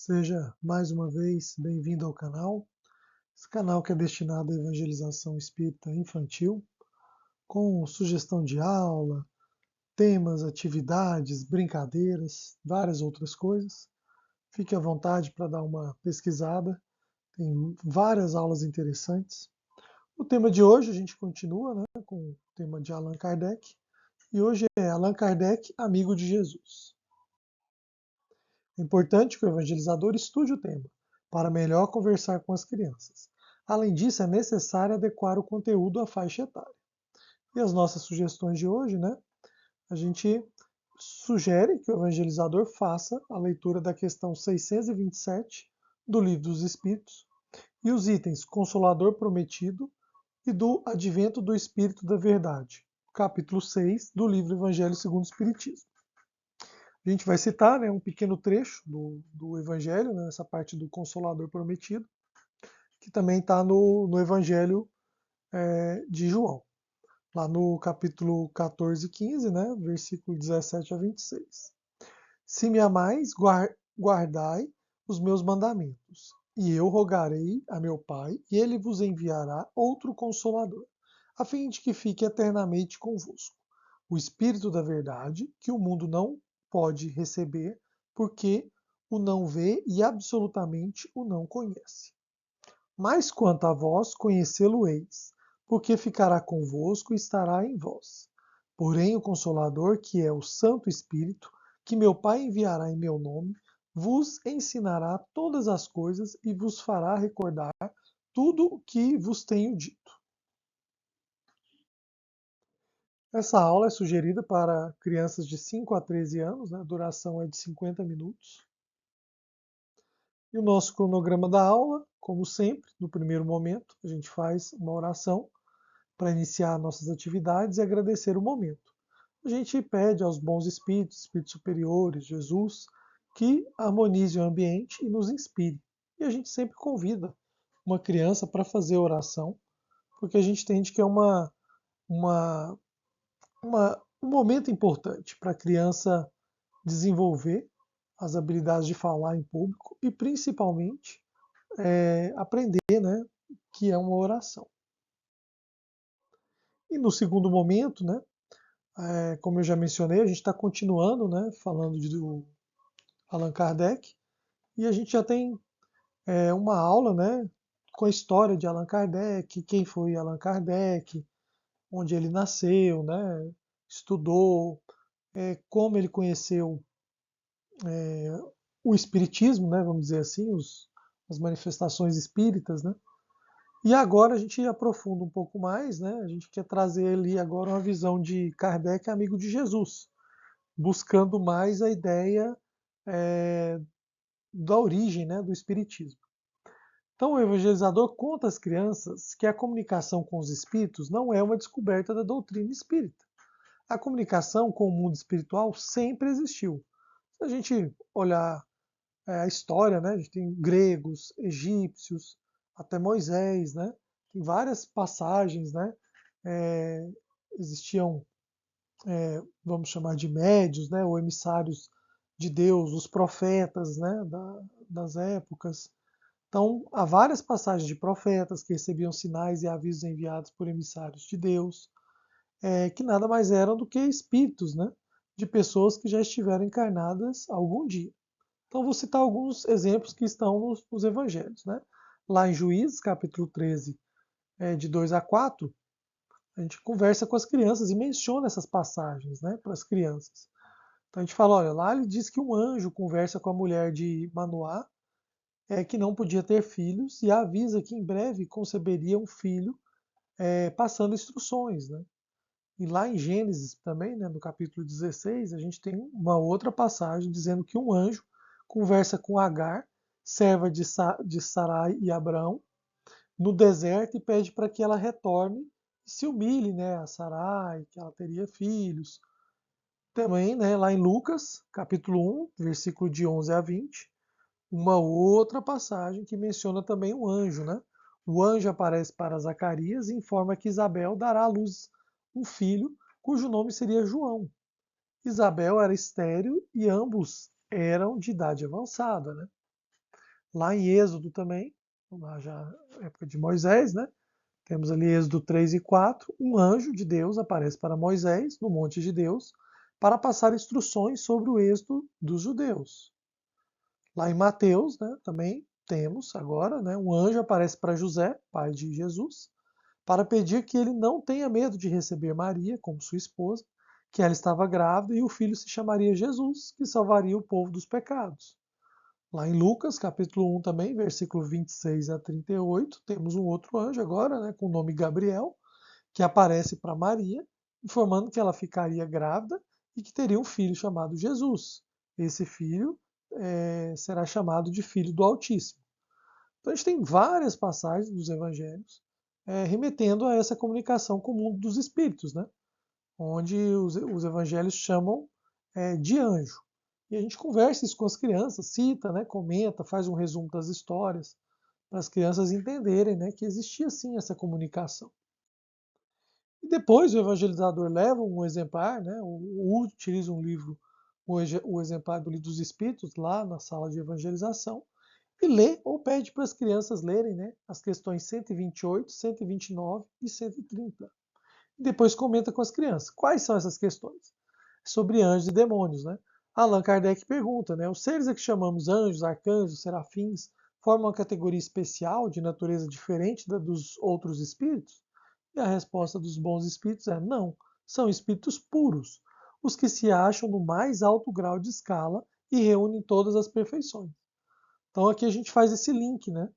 Seja mais uma vez bem-vindo ao canal. Esse canal que é destinado à evangelização espírita infantil, com sugestão de aula, temas, atividades, brincadeiras, várias outras coisas. Fique à vontade para dar uma pesquisada, tem várias aulas interessantes. O tema de hoje a gente continua, com o tema de Allan Kardec, e hoje é Allan Kardec, amigo de Jesus. É importante que o evangelizador estude o tema, para melhor conversar com as crianças. Além disso, é necessário adequar o conteúdo à faixa etária. E as nossas sugestões de hoje, a gente sugere que o evangelizador faça a leitura da questão 627 do Livro dos Espíritos e os itens Consolador Prometido e do Advento do Espírito da Verdade, capítulo 6 do livro Evangelho segundo o Espiritismo. A gente vai citar um pequeno trecho do Evangelho, nessa parte do Consolador Prometido, que também está no Evangelho de João, lá no capítulo 14 e 15, versículo 17 a 26. Se me amais, guardai os meus mandamentos, e eu rogarei a meu Pai, e ele vos enviará outro Consolador, a fim de que fique eternamente convosco. O Espírito da Verdade, que o mundo não pode receber, porque o não vê e absolutamente o não conhece. Mas quanto a vós, conhecê-lo-eis, porque ficará convosco e estará em vós. Porém, o Consolador, que é o Santo Espírito, que meu Pai enviará em meu nome, vos ensinará todas as coisas e vos fará recordar tudo o que vos tenho dito. Essa aula é sugerida para crianças de 5 a 13 anos, a duração é de 50 minutos. E o nosso cronograma da aula, como sempre, no primeiro momento, a gente faz uma oração para iniciar nossas atividades e agradecer o momento. A gente pede aos bons espíritos, espíritos superiores, Jesus, que harmonize o ambiente e nos inspire. E a gente sempre convida uma criança para fazer oração, porque a gente entende que é uma, um momento importante para a criança desenvolver as habilidades de falar em público e principalmente aprender, que é uma oração. E no segundo momento, como eu já mencionei, a gente está continuando, falando do Allan Kardec, e a gente já tem uma aula, com a história de Allan Kardec, quem foi Allan Kardec, onde ele nasceu, estudou, como ele conheceu o espiritismo, vamos dizer assim, as manifestações espíritas, E agora a gente aprofunda um pouco mais, A gente quer trazer ali agora uma visão de Kardec, amigo de Jesus, buscando mais a ideia da origem, do espiritismo. Então, o evangelizador conta às crianças que a comunicação com os espíritos não é uma descoberta da doutrina espírita. A comunicação com o mundo espiritual sempre existiu. Se a gente olhar a história, a gente tem gregos, egípcios, até Moisés, Tem várias passagens, Existiam, vamos chamar de médios, ou emissários de Deus, os profetas, das épocas. Então, há várias passagens de profetas que recebiam sinais e avisos enviados por emissários de Deus, que nada mais eram do que espíritos, de pessoas que já estiveram encarnadas algum dia. Então, vou citar alguns exemplos que estão nos evangelhos. Lá em Juízes, capítulo 13, de 2 a 4, a gente conversa com as crianças e menciona essas passagens para as crianças. Então, a gente fala, olha, lá ele diz que um anjo conversa com a mulher de Manoá, que não podia ter filhos, e avisa que em breve conceberia um filho, passando instruções. E lá em Gênesis também, no capítulo 16, a gente tem uma outra passagem dizendo que um anjo conversa com Agar, serva de Sarai e Abraão, no deserto e pede para que ela retorne e se humilhe, a Sarai, que ela teria filhos. Também, lá em Lucas, capítulo 1, versículo de 11 a 20, uma outra passagem que menciona também um anjo, O anjo aparece para Zacarias e informa que Isabel dará à luz um filho cujo nome seria João. Isabel era estéril e ambos eram de idade avançada, Lá em Êxodo também, lá já época de Moisés, né? Temos ali Êxodo 3 e 4, um anjo de Deus aparece para Moisés no monte de Deus para passar instruções sobre o êxodo dos judeus. Lá em Mateus, né, também temos agora, né, um anjo aparece para José, pai de Jesus, para pedir que ele não tenha medo de receber Maria como sua esposa, que ela estava grávida e o filho se chamaria Jesus, que salvaria o povo dos pecados. Lá em Lucas, capítulo 1 também, versículo 26 a 38, temos um outro anjo agora, né, com o nome Gabriel, que aparece para Maria, informando que ela ficaria grávida e que teria um filho chamado Jesus. Esse filho será chamado de Filho do Altíssimo. Então a gente tem várias passagens dos evangelhos remetendo a essa comunicação com o mundo dos espíritos, né? Onde os evangelhos chamam de anjo. E a gente conversa isso com as crianças, cita, né, comenta, faz um resumo das histórias, para as crianças entenderem, né, que existia sim essa comunicação. E depois o evangelizador leva um exemplar, né, utiliza um livro, o exemplar do Livro dos Espíritos, lá na sala de evangelização, e lê ou pede para as crianças lerem, né, as questões 128, 129 e 130. E depois comenta com as crianças. Quais são essas questões? Sobre anjos e demônios. Né? Allan Kardec pergunta, né, os seres a que chamamos anjos, arcanjos, serafins, formam uma categoria especial de natureza diferente da dos outros espíritos? E a resposta dos bons espíritos é não, são espíritos puros, os que se acham no mais alto grau de escala e reúnem todas as perfeições. Então aqui a gente faz esse link, né,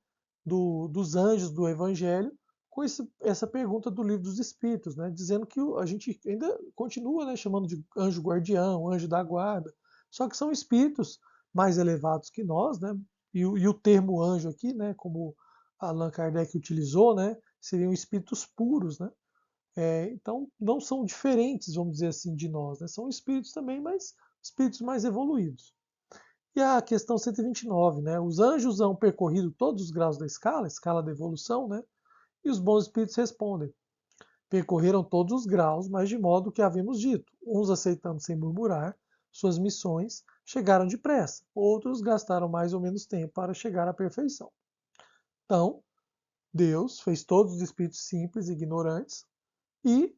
dos anjos do Evangelho com essa pergunta do Livro dos Espíritos, né, dizendo que a gente ainda continua, né, chamando de anjo guardião, anjo da guarda, só que são espíritos mais elevados que nós, né, e o termo anjo aqui, né, como Allan Kardec utilizou, né, seriam espíritos puros, né, então não são diferentes, vamos dizer assim, de nós, né, são espíritos também, mas espíritos mais evoluídos. E a questão 129, né? Os anjos hão percorrido todos os graus da escala, escala da evolução, né? E os bons espíritos respondem: percorreram todos os graus, mas de modo que havíamos dito, uns aceitando sem murmurar suas missões, chegaram depressa, outros gastaram mais ou menos tempo para chegar à perfeição. Então, Deus fez todos os espíritos simples e ignorantes e,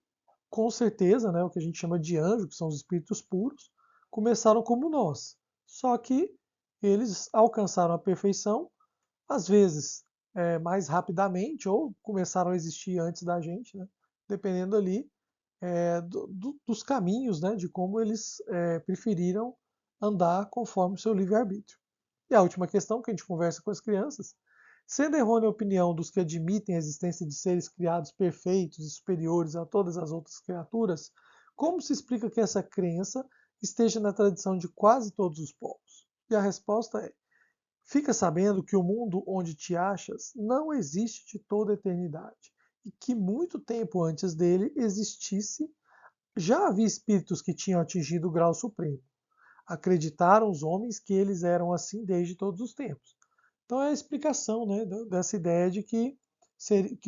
com certeza, né, o que a gente chama de anjo, que são os espíritos puros, começaram como nós. Só que eles alcançaram a perfeição, às vezes mais rapidamente, ou começaram a existir antes da gente, né, dependendo ali dos caminhos, né, de como eles preferiram andar conforme o seu livre-arbítrio. E a última questão que a gente conversa com as crianças: sendo errônea a opinião dos que admitem a existência de seres criados perfeitos e superiores a todas as outras criaturas, como se explica que essa crença esteja na tradição de quase todos os povos? E a resposta é: fica sabendo que o mundo onde te achas não existe de toda a eternidade, e que muito tempo antes dele existisse, já havia espíritos que tinham atingido o grau supremo. Acreditaram os homens que eles eram assim desde todos os tempos. Então é a explicação, né, dessa ideia de que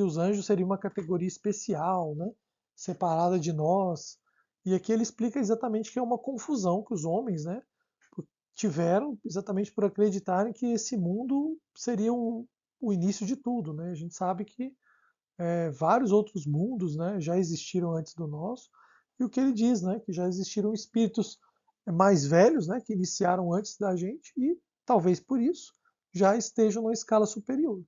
os anjos seriam uma categoria especial, né, separada de nós. E aqui ele explica exatamente que é uma confusão que os homens, né, tiveram exatamente por acreditarem que esse mundo seria o início de tudo. Né? A gente sabe que vários outros mundos, né, já existiram antes do nosso. E o que ele diz, né, que já existiram espíritos mais velhos, né, que iniciaram antes da gente e talvez por isso já estejam numa escala superior.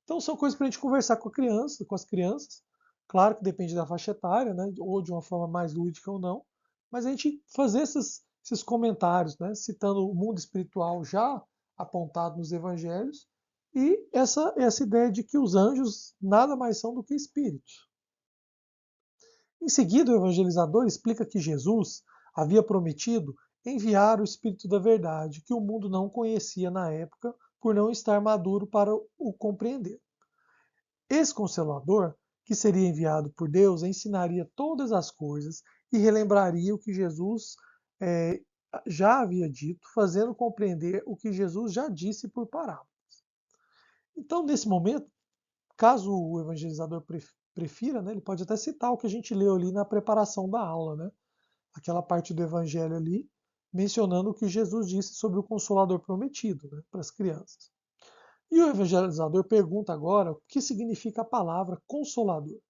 Então são coisas para a gente conversar com a criança, com as crianças. Claro que depende da faixa etária, né, ou de uma forma mais lúdica ou não, mas a gente fazer esses comentários, né, citando o mundo espiritual já apontado nos evangelhos e essa ideia de que os anjos nada mais são do que espíritos. Em seguida, o evangelizador explica que Jesus havia prometido enviar o Espírito da Verdade, que o mundo não conhecia na época, por não estar maduro para o compreender. Esse Consolador, que seria enviado por Deus, ensinaria todas as coisas e relembraria o que Jesus eh, já havia dito, fazendo compreender o que Jesus já disse por parábolas. Então, nesse momento, caso o evangelizador prefira, né, ele pode até citar o que a gente leu ali na preparação da aula, né? Aquela parte do evangelho ali, mencionando o que Jesus disse sobre o Consolador prometido, né, para as crianças. E o evangelizador pergunta agora o que significa a palavra consolador,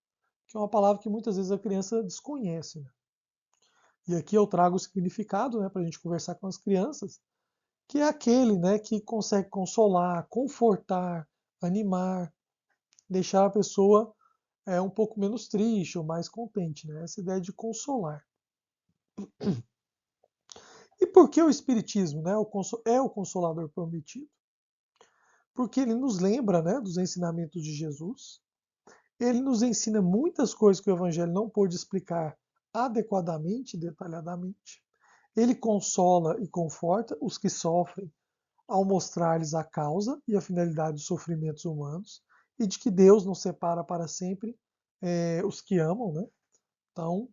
que é uma palavra que muitas vezes a criança desconhece, né? E aqui eu trago o significado, né, para a gente conversar com as crianças, que é aquele, né, que consegue consolar, confortar, animar, deixar a pessoa um pouco menos triste ou mais contente, né? Essa ideia de consolar. E por que o Espiritismo, né, é o consolador prometido? Porque ele nos lembra, né, dos ensinamentos de Jesus. Ele nos ensina muitas coisas que o Evangelho não pôde explicar adequadamente, detalhadamente. Ele consola e conforta os que sofrem ao mostrar-lhes a causa e a finalidade dos sofrimentos humanos e de que Deus não separa para sempre os que amam, né? Então,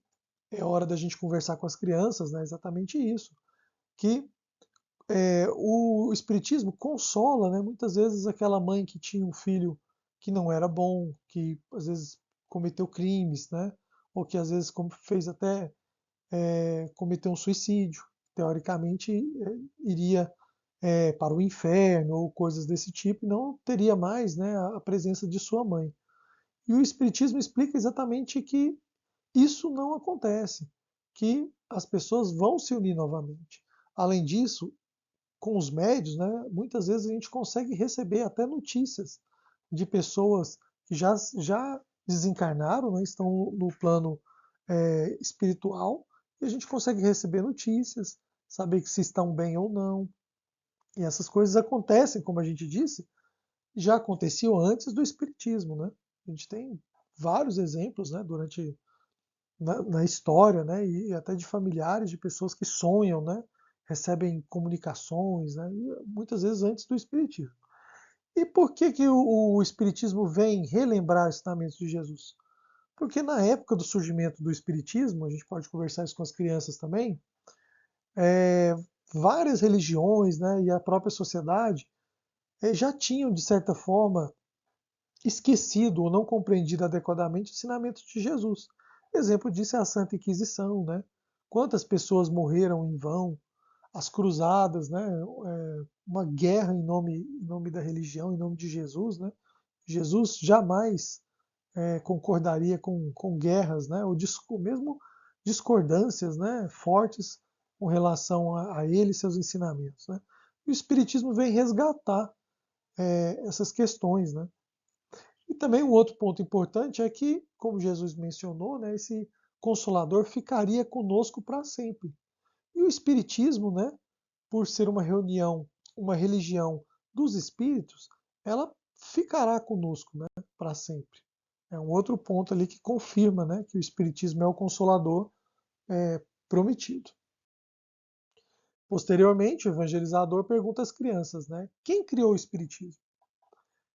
é hora da gente conversar com as crianças, né? Exatamente isso, que o Espiritismo consola, né? Muitas vezes aquela mãe que tinha um filho que não era bom, que às vezes cometeu crimes, né? Ou que às vezes fez até cometer um suicídio, teoricamente iria para o inferno ou coisas desse tipo, e não teria mais, né, a presença de sua mãe. E o Espiritismo explica exatamente que isso não acontece, que as pessoas vão se unir novamente. Além disso, com os médios, né, muitas vezes a gente consegue receber até notícias de pessoas que já desencarnaram, né, estão no plano espiritual, e a gente consegue receber notícias, saber que se estão bem ou não. E essas coisas acontecem, como a gente disse, já aconteciam antes do Espiritismo. Né? A gente tem vários exemplos, né, durante na história, né, e até de familiares de pessoas que sonham, né, recebem comunicações, né, e muitas vezes antes do Espiritismo. E por que, que o Espiritismo vem relembrar os ensinamentos de Jesus? Porque na época do surgimento do Espiritismo, a gente pode conversar isso com as crianças também, é, várias religiões, né, e a própria sociedade já tinham, de certa forma, esquecido ou não compreendido adequadamente o ensinamento de Jesus. Exemplo disso é a Santa Inquisição, né? Quantas pessoas morreram em vão, as cruzadas, né? Uma guerra em nome da religião, em nome de Jesus, né? Jesus jamais concordaria com guerras, né? Ou mesmo discordâncias, né? Fortes com relação a ele e seus ensinamentos, né? E o Espiritismo vem resgatar essas questões, né? E também um outro ponto importante é que, como Jesus mencionou, né, esse Consolador ficaria conosco para sempre. E o Espiritismo, né, por ser uma reunião, uma religião dos espíritos, ela ficará conosco, né, para sempre. É um outro ponto ali que confirma, né, que o Espiritismo é o Consolador prometido. Posteriormente, o evangelizador pergunta às crianças, né, quem criou o Espiritismo?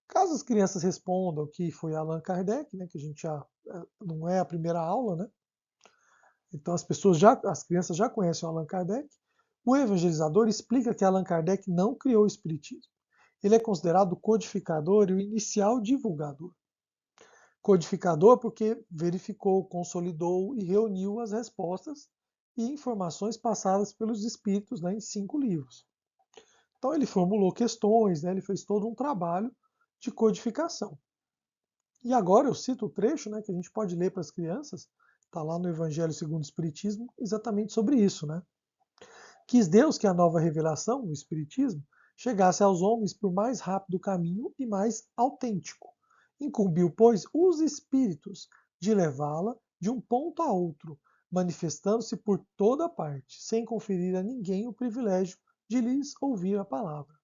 Caso as crianças respondam que foi Allan Kardec, né, que a gente já não é a primeira aula, né? Então as crianças já conhecem o Allan Kardec. O evangelizador explica que Allan Kardec não criou o espiritismo. Ele é considerado o codificador e o inicial divulgador. Codificador porque verificou, consolidou e reuniu as respostas e informações passadas pelos espíritos, né, em 5 livros. Então ele formulou questões, né, ele fez todo um trabalho de codificação. E agora eu cito o trecho, né, que a gente pode ler para as crianças, está lá no Evangelho segundo o Espiritismo, exatamente sobre isso. Né? Quis Deus que a nova revelação, o Espiritismo, chegasse aos homens por mais rápido caminho e mais autêntico. Incumbiu, pois, os espíritos de levá-la de um ponto a outro, manifestando-se por toda parte, sem conferir a ninguém o privilégio de lhes ouvir a palavra.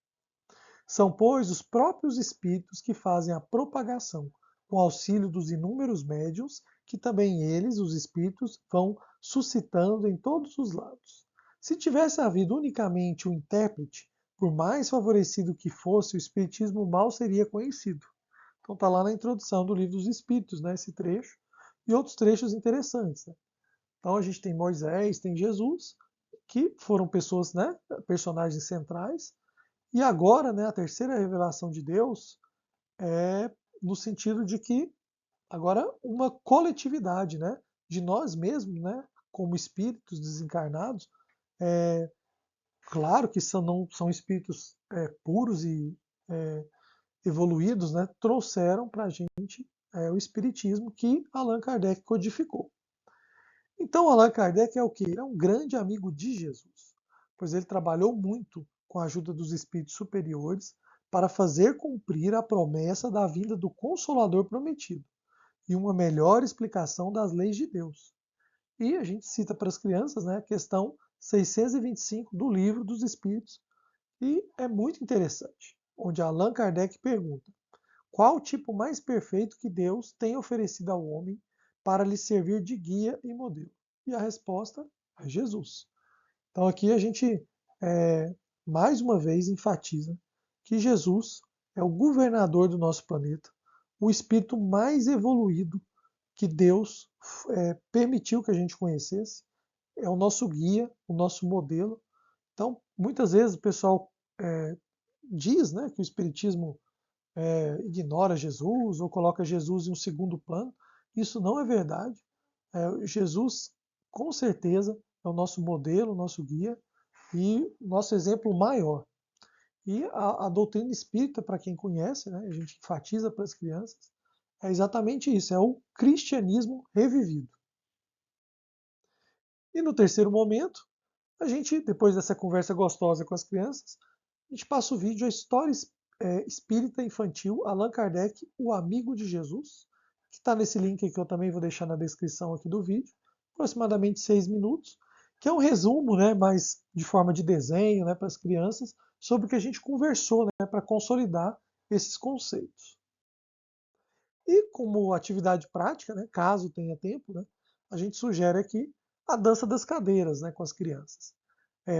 São, pois, os próprios espíritos que fazem a propagação, com auxílio dos inúmeros médiuns, que também eles, os espíritos, vão suscitando em todos os lados. Se tivesse havido unicamente um intérprete, por mais favorecido que fosse, o espiritismo mal seria conhecido. Então está lá na introdução do livro dos Espíritos, né, esse trecho, e outros trechos interessantes. Né? Então a gente tem Moisés, tem Jesus, que foram pessoas, né, personagens centrais, e agora, né, a terceira revelação de Deus é no sentido de que agora uma coletividade, né, de nós mesmos, né, como espíritos desencarnados, claro que não são espíritos puros e evoluídos, né, trouxeram para a gente o Espiritismo que Allan Kardec codificou. Então, Allan Kardec é o quê? Ele é um grande amigo de Jesus, pois ele trabalhou muito com a ajuda dos espíritos superiores para fazer cumprir a promessa da vinda do Consolador prometido e uma melhor explicação das leis de Deus. E a gente cita para as crianças, né, a questão 625 do Livro dos Espíritos, e é muito interessante, onde Allan Kardec pergunta: qual o tipo mais perfeito que Deus tem oferecido ao homem para lhe servir de guia e modelo? E a resposta é Jesus. Então aqui a gente mais uma vez enfatiza que Jesus é o governador do nosso planeta, o espírito mais evoluído que Deus permitiu que a gente conhecesse, é o nosso guia, o nosso modelo. Então, muitas vezes o pessoal diz, né, que o Espiritismo ignora Jesus ou coloca Jesus em um segundo plano. Isso não é verdade. Jesus, com certeza, é o nosso modelo, o nosso guia e nosso exemplo maior. E a doutrina espírita, para quem conhece, né, a gente enfatiza para as crianças, é exatamente isso, é o cristianismo revivido. E no terceiro momento, a gente, depois dessa conversa gostosa com as crianças, a gente passa o vídeo, a história espírita infantil, Allan Kardec, o amigo de Jesus, que está nesse link que eu também vou deixar na descrição aqui do vídeo, aproximadamente 6 minutos, que é um resumo, né, mas de forma de desenho, né, para as crianças, sobre o que a gente conversou, né, para consolidar esses conceitos. E como atividade prática, né, caso tenha tempo, né, a gente sugere aqui a dança das cadeiras, né, com as crianças.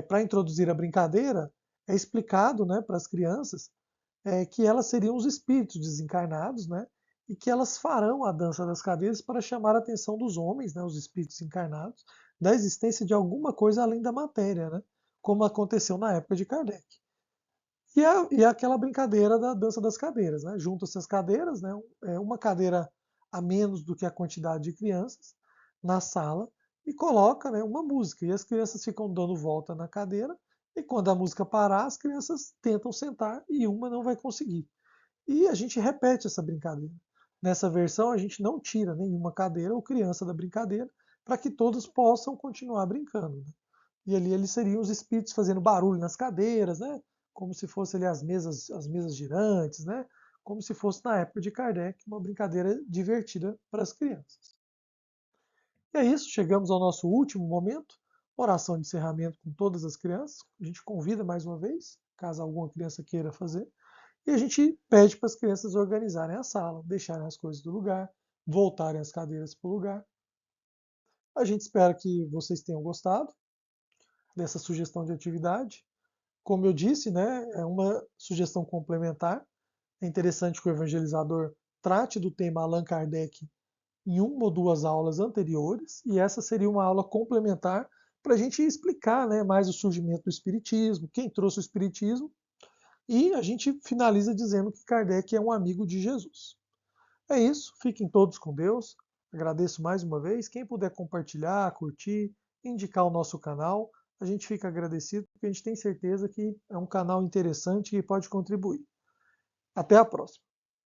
Para introduzir a brincadeira, é explicado, né, para as crianças que elas seriam os espíritos desencarnados, né, e que elas farão a dança das cadeiras para chamar a atenção dos homens, né, os espíritos encarnados, da existência de alguma coisa além da matéria, né, como aconteceu na época de Kardec. E aquela brincadeira da dança das cadeiras, né? Juntam-se as cadeiras, né? Uma cadeira a menos do que a quantidade de crianças na sala e coloca, né, uma música. E as crianças ficam dando volta na cadeira e quando a música parar, as crianças tentam sentar e uma não vai conseguir. E a gente repete essa brincadeira. Nessa versão, a gente não tira nenhuma cadeira ou criança da brincadeira para que todos possam continuar brincando. Né? E ali eles seriam os espíritos fazendo barulho nas cadeiras, né? Como se fossem ali as mesas girantes, né? Como se fosse na época de Kardec, uma brincadeira divertida para as crianças. E é isso, chegamos ao nosso último momento, oração de encerramento com todas as crianças. A gente convida mais uma vez, caso alguma criança queira fazer, e a gente pede para as crianças organizarem a sala, deixarem as coisas do lugar, voltarem as cadeiras para o lugar. A gente espera que vocês tenham gostado dessa sugestão de atividade. Como eu disse, né, é uma sugestão complementar. É interessante que o evangelizador trate do tema Allan Kardec em uma ou duas aulas anteriores, e essa seria uma aula complementar para a gente explicar, né, mais o surgimento do Espiritismo, quem trouxe o Espiritismo, e a gente finaliza dizendo que Kardec é um amigo de Jesus. É isso, fiquem todos com Deus. Agradeço mais uma vez. Quem puder compartilhar, curtir, indicar o nosso canal, a gente fica agradecido, porque a gente tem certeza que é um canal interessante e pode contribuir. Até a próxima!